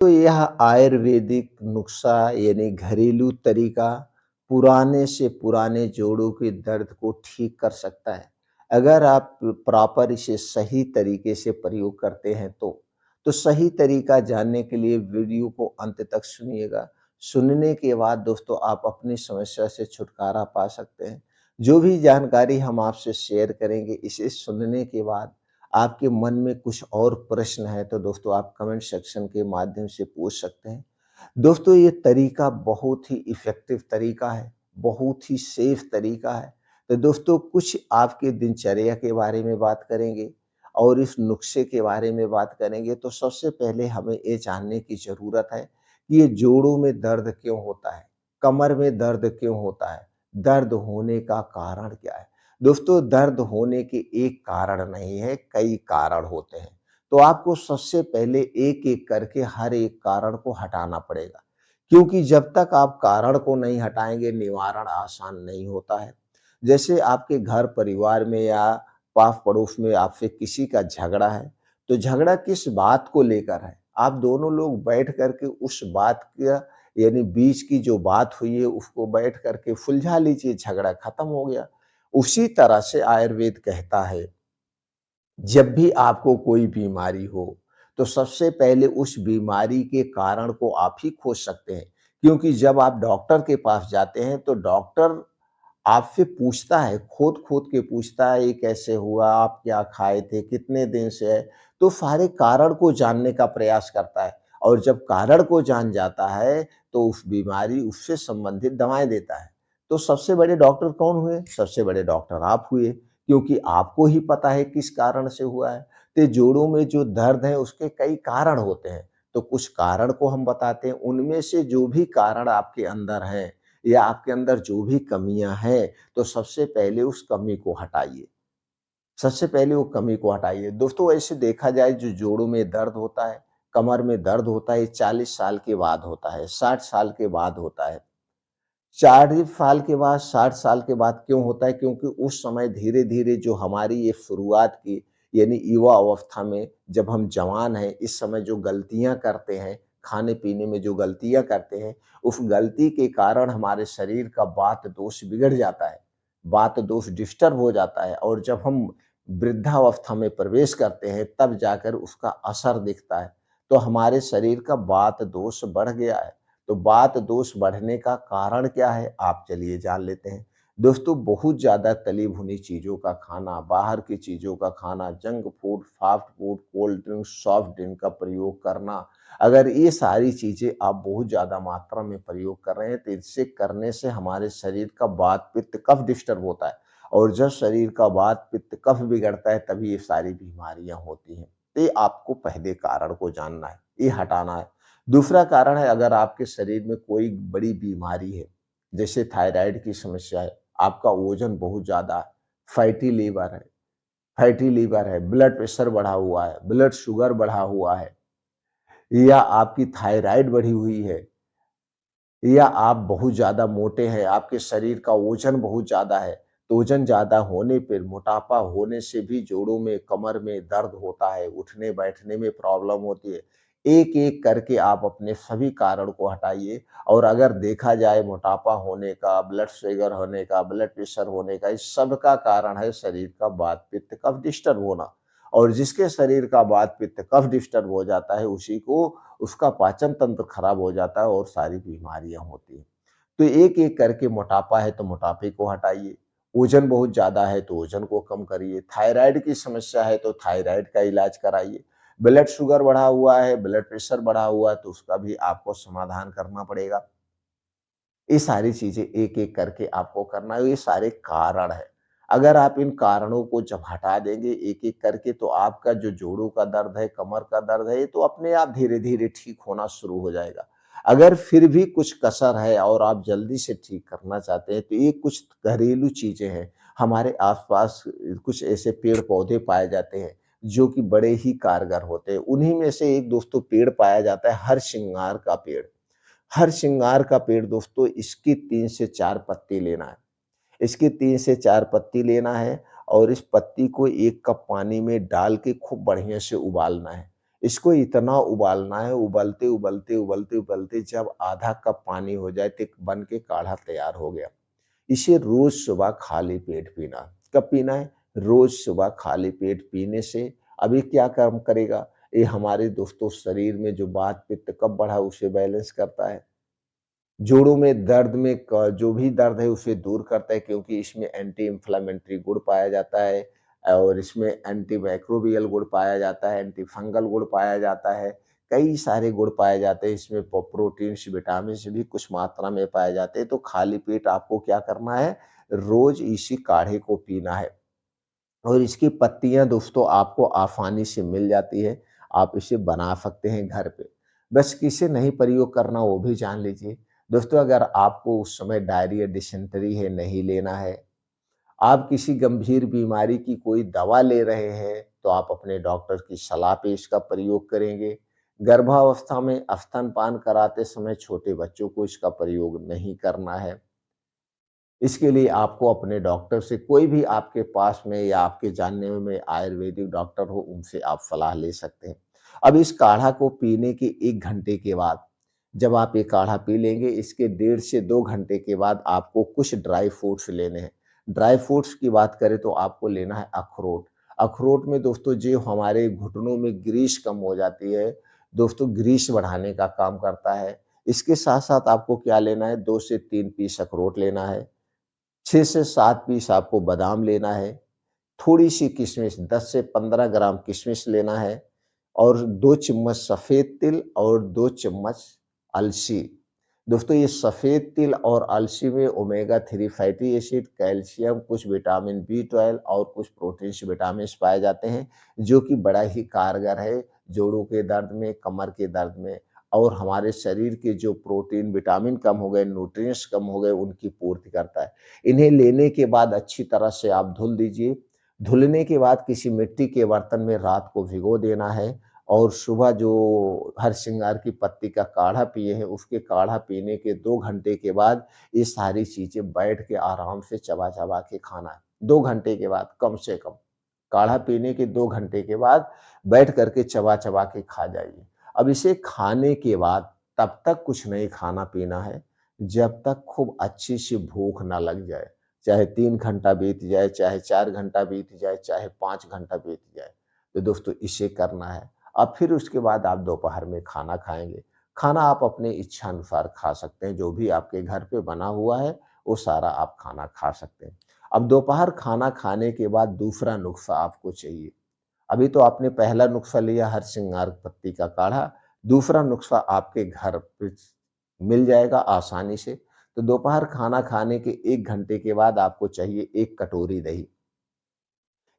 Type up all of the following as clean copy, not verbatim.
तो यह आयुर्वेदिक नुस्खा यानी घरेलू तरीका पुराने से पुराने जोड़ों के दर्द को ठीक कर सकता है। अगर आप प्रॉपर इसे सही तरीके से प्रयोग करते हैं तो सही तरीका जानने के लिए वीडियो को अंत तक सुनिएगा। सुनने के बाद दोस्तों आप अपनी समस्या से छुटकारा पा सकते हैं। जो भी जानकारी हम आपसे शेयर करेंगे इसे सुनने के बाद आपके मन में कुछ और प्रश्न है तो दोस्तों आप कमेंट सेक्शन के माध्यम से पूछ सकते हैं। दोस्तों ये तरीका बहुत ही इफ़ेक्टिव तरीका है, बहुत ही सेफ तरीका है। तो दोस्तों कुछ आपके दिनचर्या के बारे में बात करेंगे और इस नुस्खे के बारे में बात करेंगे। तो सबसे पहले हमें ये जानने की ज़रूरत है कि ये जोड़ों में दर्द क्यों होता है? कमर में दर्द क्यों होता है? दर्द होने का कारण क्या है? दोस्तों दर्द होने के एक कारण नहीं है, कई कारण होते हैं। तो आपको सबसे पहले एक-एक करके हर एक कारण को हटाना पड़ेगा। क्योंकि जब तक आप कारण को नहीं हटाएँगे निवारण आसान नहीं होता है। जैसे आपके घर परिवार में या पास-पड़ोस में आपसे किसी का झगड़ा है, तो झगड़ा किस बात को लेकर है? आप दोनों लोग बैठ कर के उस बात का यानी बीच की जो बात हुई है उसको बैठ कर के सुलझा लीजिए, झगड़ा खत्म हो गया। उसी तरह से आयुर्वेद कहता है, जब भी आपको कोई बीमारी हो, तो सबसे पहले उस बीमारी के कारण को आप ही खोज सकते हैं। क्योंकि जब आप डॉक्टर के पास जाते हैं, तो डॉक्टर आपसे पूछता है, खोद-खोद के पूछता है, ये कैसे हुआ? आप क्या खाए थे? कितने दिन से है? तो सारे कारण को जानने का प्रयास करता है और जब कारण को जान जाता है, तो उस बीमारी उससे संबंधित दवाएँ देता है। तो सबसे बड़े डॉक्टर कौन हुए? सबसे बड़े डॉक्टर आप हुए, क्योंकि आपको ही पता है किस कारण से हुआ है। तो जोड़ों में जो दर्द है, उसके कई कारण होते हैं। तो कुछ कारण को हम बताते हैं, उनमें से जो भी कारण आपके अंदर हैं या आपके अंदर जो भी कमियाँ हैं, तो सबसे पहले उस कमी को हटाइए। सबसे पहले वो कमी को हटाइए। दोस्तों ऐसे देखा जाए जो जोड़ों में दर्द होता है, कमर में दर्द होता है, ये 40 साल के बाद होता है, 60 साल के बाद होता है। 40 साल के बाद, 60 साल के बाद क्यों होता है? क्योंकि उस समय धीरे-धीरे जो हमारी ये शुरुआत की यानी युवा अवस्था में जब हम जवान हैं, इस समय जो गलतियाँ करते हैं, खाने-पीने में जो गलतियाँ करते हैं, उस गलती के कारण हमारे शरीर का वात दोष बिगड़ जाता है। वात दोष डिस्टर्ब हो जाता है और जब हम वृद्धावस्था में प्रवेश करते हैं, तब जाकर उसका असर दिखता है। तो हमारे शरीर का वात दोष बढ़ गया है। तो वात दोष बढ़ने का कारण क्या है? आप चलिए जान लेते हैं। दोस्तों बहुत ज़्यादा तली भुनी चीज़ों का खाना, बाहर की चीज़ों का खाना, junk food, fast food, cold drink, soft drink का प्रयोग करना, अगर ये सारी चीज़ें आप बहुत ज़्यादा मात्रा में प्रयोग कर रहे हैं, तो इससे करने से हमारे शरीर का वात, पित्त, कफ डिस्टर्ब होता है और जब शरीर का वात, पित्त, कफ बिगड़ता है, तभी ये सारी बीमारियाँ होती हैं। तो ये आपको पहले कारण को जानना है, ये हटाना है। दूसरा कारण है अगर आपके शरीर में कोई बड़ी बीमारी है, जैसे थायराइड की समस्या है, आपका वज़न बहुत ज़्यादा है, फैटी लीवर है, ब्लड प्रेशर बढ़ा हुआ है, ब्लड शुगर बढ़ा हुआ है या आपकी थायराइड बढ़ी हुई है या आप बहुत ज़्यादा मोटे हैं, आपके शरीर का वज़न बहुत ज़्यादा है, तो वज़न ज़्यादा होने पर मोटापा होने से भी जोड़ों में, कमर में दर्द होता है, उठने-बैठने में प्रॉब्लम होती है। एक-एक करके आप अपने सभी कारण को हटाइए और अगर देखा जाए मोटापा होने का, ब्लड शुगर होने का, ब्लड प्रेशर होने का, इस सब का कारण है शरीर का वात, पित्त, कफ डिस्टर्ब होना और जिसके शरीर का वात, पित्त, कफ डिस्टर्ब हो जाता है, उसी को उसका पाचन तंत्र खराब हो जाता है और सारी बीमारियाँ होती हैं। तो एक-एक करके मोटापा है तो मोटापे को हटाइए, वज़न बहुत ज़्यादा है तो वज़न को कम करिए, थायराइड की समस्या है तो थायराइड का इलाज कराइए, ब्लड शुगर बढ़ा हुआ है, ब्लड प्रेशर बढ़ा हुआ है तो उसका भी आपको समाधान करना पड़ेगा। ये सारी चीज़ें एक-एक करके आपको करना है, ये सारे कारण हैं। अगर आप इन कारणों को जब हटा देंगे एक-एक करके तो आपका जो जोड़ों का दर्द है, कमर का दर्द है, ये तो अपने आप धीरे-धीरे ठीक होना शुरू हो जाएगा। अगर फिर भी कुछ कसर है और आप जल्दी से ठीक करना चाहते हैं, तो ये कुछ घरेलू चीज़ें हैं। हमारे आस-पास कुछ ऐसे पेड़-पौधे पाए जाते हैं, जो कि बड़े ही कारगर होते हैं। उन्हीं में से एक दोस्तों पेड़ पाया जाता है हरसिंगार का पेड़। हर श्रृंगार का पेड़ दोस्तों इसकी 3 से 4 पत्ती लेना है। इसकी 3 से 4 पत्ती लेना है और इस पत्ती को 1 कप पानी में डाल के खूब बढ़िया से उबालना है। इसको इतना उबालना है, उबलते, उबलते, उबलते, उबलते जब आधा कप पानी हो जाए तो बन के काढ़ा तैयार हो गया। इसे रोज़ सुबह खाली पेट पीना। कब पीना है? रोज़ सुबह खाली पेट पीने से अब ये क्या काम करेगा? ये हमारे दोस्तों शरीर में जो वात-पित्त कफ बढ़ा उसे बैलेंस करता है। जोड़ों में दर्द में क जो भी दर्द है उसे दूर करता है क्योंकि इसमें एंटी इन्फ्लेमेटरी गुण पाया जाता है और इसमें एंटी माइक्रोबियल गुण पाया जाता है, एंटी फंगल गुण पाया जाता है। कई सारे गुण पाए जाते हैं इसमें प्रोटीन्स, विटामिन्स भी कुछ मात्रा में पाए जाते हैं। तो खाली पेट आपको क्या करना है? रोज़ इसी काढ़े को पीना है। और इसकी पत्तियाँ दोस्तों आपको आसानी से मिल जाती है, आप इसे बना सकते हैं घर पे। बस किसे नहीं प्रयोग करना वो भी जान लीजिए। दोस्तों अगर आपको उस समय डायरिया, डिसेंटरी है, नहीं लेना है, आप किसी गंभीर बीमारी की कोई दवा ले रहे हैं, तो आप अपने डॉक्टर की सलाह पे इसका प्रयोग करेंगे। गर्भावस्था में स्तनपान कराते समय छोटे बच्चों को इसका प्रयोग नहीं करना है। इसके लिए आपको अपने डॉक्टर से कोई भी आपके पास में या आपके जानने में आयुर्वेदिक डॉक्टर हो, उनसे आप सलाह ले सकते हैं। अब इस काढ़ा को पीने के 1 घंटे के बाद, जब आप ये काढ़ा पी लेंगे, इसके 1.5 से 2 घंटे के बाद आपको कुछ ड्राई फ्रूट्स लेने हैं। ड्राई फ्रूट्स की बात करें तो आपको लेना है अखरोट। अखरोट में दोस्तों जो हमारे घुटनों में ग्रीस कम हो जाती है, दोस्तों ग्रीस बढ़ाने का काम करता है। इसके साथ-साथ आपको क्या लेना है, 2 से 3 पीस अखरोट लेना है। 6 से 7 पीस आपको बादाम लेना है, थोड़ी-सी किशमिश 10 से 15 ग्राम किशमिश लेना है और 2 चम्मच सफ़ेद तिल और 2 चम्मच अलसी। दोस्तों ये सफ़ेद तिल और अलसी में ओमेगा 3 फैटी एसिड, कैल्शियम, कुछ विटामिन बी12 और कुछ प्रोटीन्स, विटामिन्स पाए जाते हैं, जो कि बड़ा ही कारगर है जोड़ों के दर्द में, कमर के दर्द में और हमारे शरीर के जो प्रोटीन, विटामिन कम हो गए, न्यूट्रिएंट्स कम हो गए, उनकी पूर्ति करता है। इन्हें लेने के बाद अच्छी तरह से आप धुल दीजिए। धुलने के बाद किसी मिट्टी के बर्तन में रात को भिगो देना है और सुबह जो हरसिंगार की पत्ती का काढ़ा पिए हैं, उसके काढ़ा पीने के 2 घंटे के बाद ये सारी चीज़ें बैठ के आराम से चबा-चबा के खाना है। 2 घंटे के बाद कम से कम। काढ़ा पीने के 2 घंटे के बाद बैठ कर के चबा-चबा के खा जाइए। अब इसे खाने के बाद तब तक कुछ नहीं खाना-पीना है, जब तक खूब अच्छी सी भूख ना लग जाए। चाहे 3 घंटा बीत जाए, चाहे 4 घंटा बीत जाए, चाहे 5 घंटा बीत जाए। तो दोस्तों इसे करना है। अब फिर उसके बाद आप दोपहर में खाना खाएँगे। खाना आप अपने इच्छा अनुसार खा सकते हैं, जो भी आपके घर पे बना हुआ है, वो सारा आप खाना खा सकते हैं। अब दोपहर खाना खाने के बाद दूसरा नुस्ख़ा आपको चाहिए। अभी तो आपने पहला नुस्ख़ा लिया हरसिंगार पत्ती का काढ़ा, दूसरा नुस्ख़ा आपके घर पे मिल जाएगा आसानी से। तो दोपहर खाना खाने के 1 घंटे के बाद आपको चाहिए 1 कटोरी दही।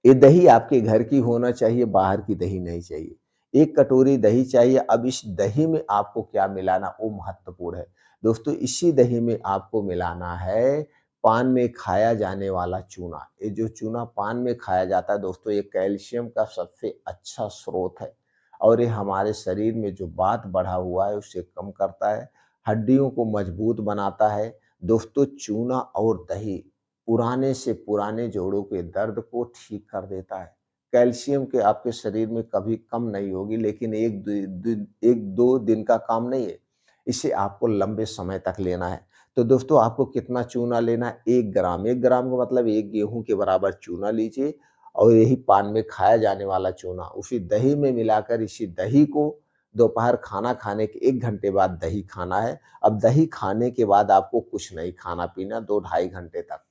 ये दही आपके घर की होना चाहिए, बाहर की दही नहीं चाहिए। 1 कटोरी दही चाहिए, अब इस दही में आपको क्या मिलाना वो महत्वपूर्ण है। दोस्तों इसी दही में आपको मिलाना है पान में खाया जाने वाला चूना। ये जो चूना पान में खाया जाता है दोस्तों, ये कैल्शियम का सबसे अच्छा स्रोत है और ये हमारे शरीर में जो वात बढ़ा हुआ है उसे कम करता है, हड्डियों को मजबूत बनाता है। दोस्तों चूना और दही पुराने से पुराने जोड़ों के दर्द को ठीक कर देता है। कैल्शियम के आपके शरीर में कभी कम नहीं होगी, लेकिन 1-2 दिन का काम नहीं है। इसे आपको लंबे समय तक लेना है। तो दोस्तों आपको कितना चूना लेना है? 1 ग्राम। 1 ग्राम का मतलब 1 गेहूँ के बराबर चूना लीजिए और यही पान में खाया जाने वाला चूना, उसी दही में मिलाकर इसी दही को दोपहर खाना खाने के 1 घंटे बाद दही खाना है। अब दही खाने के बाद आपको कुछ नहीं खाना-पीना 2 ढाई घंटे तक।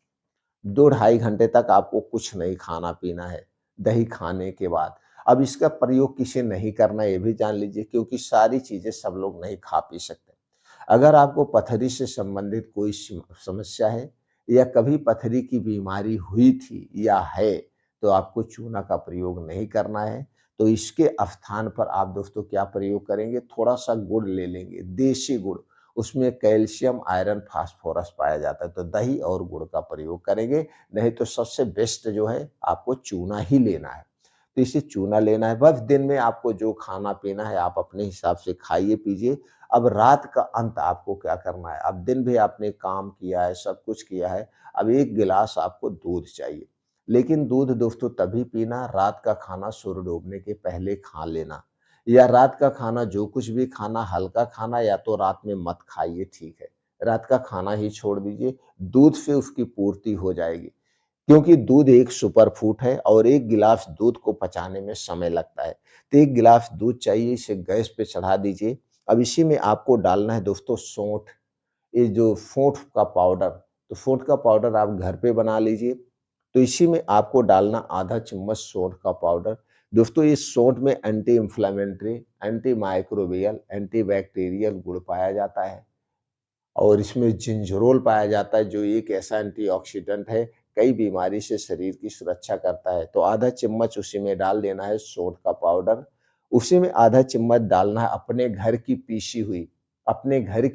2 ढाई घंटे तक आपको कुछ नहीं खाना-पीना है, दही खाने के बाद। अब इसका प्रयोग किसे नहीं करना ये भी जान लीजिए क्योंकि सारी चीज़ें सब लोग नहीं खा-पी सकते। अगर आपको पथरी से संबंधित कोई समस्या है या कभी पथरी की बीमारी हुई थी या है, तो आपको चूना का प्रयोग नहीं करना है। तो इसके स्थान पर आप दोस्तों क्या प्रयोग करेंगे, थोड़ा-सा गुड़ ले लेंगे, देसी गुड़। उसमें कैल्शियम, आयरन, फास्फोरस पाया जाता है, तो दही और गुड़ का प्रयोग करेंगे, नहीं तो सबसे बेस्ट जो है आपको चूना ही लेना है। तो इसे चूना लेना है, बस दिन में आपको जो खाना-पीना है आप अपने हिसाब से खाइए-पीजिए। अब रात का अंत आपको क्या करना है, अब दिन भर आपने काम किया है, सब कुछ किया है, अब 1 गिलास आपको दूध चाहिए। लेकिन दूध दोस्तों तभी पीना, रात का खाना सूर्य डूबने के पहले खा लेना। या रात का खाना जो कुछ भी खाना हल्का खाना या तो रात में मत खाइए, ठीक है। रात का खाना ही छोड़ दीजिए, दूध से उसकी पूर्ति हो जाएगी। क्योंकि दूध एक सुपर फूड है और 1 गिलास दूध को पचाने में समय लगता है। तो 1 गिलास दूध चाहिए, इसे गैस पे चढ़ा दीजिए। अब इसी में आपको डालना है दोस्तों सौंठ, ये जो सौंठ का पाउडर, तो सौंठ का पाउडर आप घर पे बना लीजिए। तो इसी में आपको डालना आधा चम्मच सौंठ का पाउडर। दोस्तों इस सौंठ में anti inflammatory, anti microbial, anti bacterial गुण पाया जाता है। और इसमें जिंजरोल पाया जाता है जो एक ऐसा एंटीऑक्सीडेंट है, कई बीमारी से शरीर की सुरक्षा करता है। तो आधा चम्मच उसी में डाल देना है सौंठ का पाउडर। उसी में आधा चम्मच डालना है अपने घर की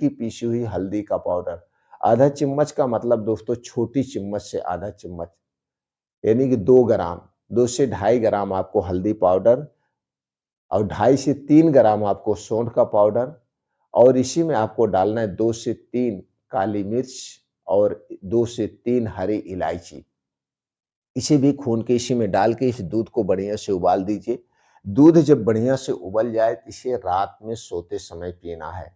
पीसी हुई हल्दी का पाउडर। आधा चम्मच का मतलब दोस्तों छोटी चम्मच से आधा चम्मच, यानी कि 2 ग्राम, 2 से ढाई ग्राम आपको हल्दी पाउडर और 2.5 से 3 ग्राम आपको सौंठ का पाउडर और इसी में आपको डालना है 2 से 3 काली मिर्च और 2 से 3 हरी इलायची। इसे भी खून के इसी में डाल के इस दूध को बढ़िया से उबाल दीजिए। दूध जब बढ़िया से उबल जाए तो इसे रात में सोते समय पीना है।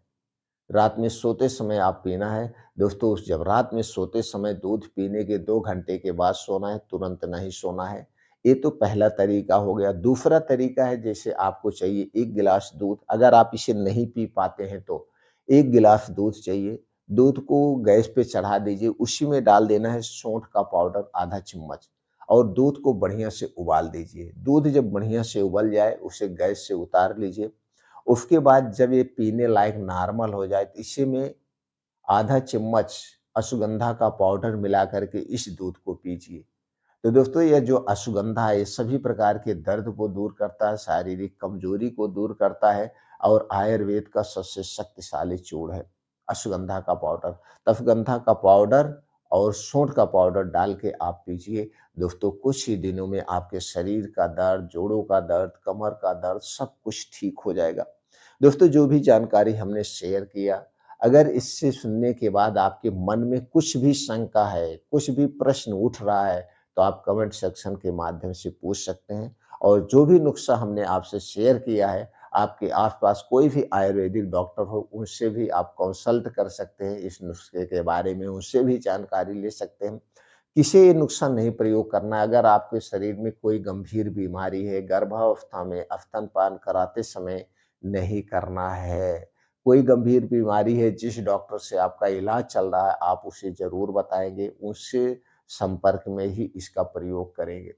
रात में सोते समय आप पीना है। दोस्तों जब रात में सोते समय दूध पीने के 2 घंटे के बाद सोना है, तुरंत नहीं सोना है। ये तो पहला तरीका हो गया। दूसरा तरीका है जैसे आपको चाहिए 1 गिलास दूध, अगर आप इसे नहीं पी पाते हैं तो 1 गिलास दूध चाहिए। दूध को गैस पे चढ़ा दीजिए, उसी में डाल देना है सौंठ का पाउडर आधा चम्मच और दूध को बढ़िया से उबाल दीजिए। दूध जब बढ़िया से उबल जाए उसे गैस से उतार लीजिए। उसके बाद जब ये पीने लायक नॉर्मल हो जाए तो इसी में आधा चम्मच अश्वगंधा का पाउडर मिला करके इस दूध को पीजिए। तो दोस्तों ये जो अश्वगंधा है ये सभी प्रकार के दर्द को दूर करता है, शारीरिक कमजोरी को दूर करता है और आयुर्वेद का सबसे शक्तिशाली चूर्ण है अश्वगंधा का पाउडर। अश्वगंधा का पाउडर और सूंठ का पाउडर डाल के आप पीजिए। दोस्तों कुछ ही दिनों में आपके शरीर का दर्द, जोड़ों का दर्द, कमर का दर्द सब कुछ ठीक हो जाएगा। दोस्तों जो भी जानकारी हमने शेयर किया, अगर इससे सुनने के बाद आपके मन में कुछ भी शंका है, कुछ भी प्रश्न उठ रहा है, तो आप कमेंट सेक्शन के माध्यम से पूछ सकते हैं। और जो भी नुस्खा हमने आपसे शेयर किया है, आपके आस-पास कोई भी आयुर्वेदिक डॉक्टर हो, उनसे भी आप कंसल्ट कर सकते हैं इस नुस्खे के बारे में, उनसे भी जानकारी ले सकते हैं। किसी ये नुस्खा नहीं प्रयोग करना है, अगर आपके शरीर में कोई गंभीर बीमारी है, गर्भावस्था में स्तनपान कराते समय नहीं करना है। कोई गंभीर बीमारी है, जिस डॉक्टर से आपका इलाज चल रहा है, आप उसे ज़रूर बताएँगे, उससे संपर्क में ही इसका प्रयोग करेंगे।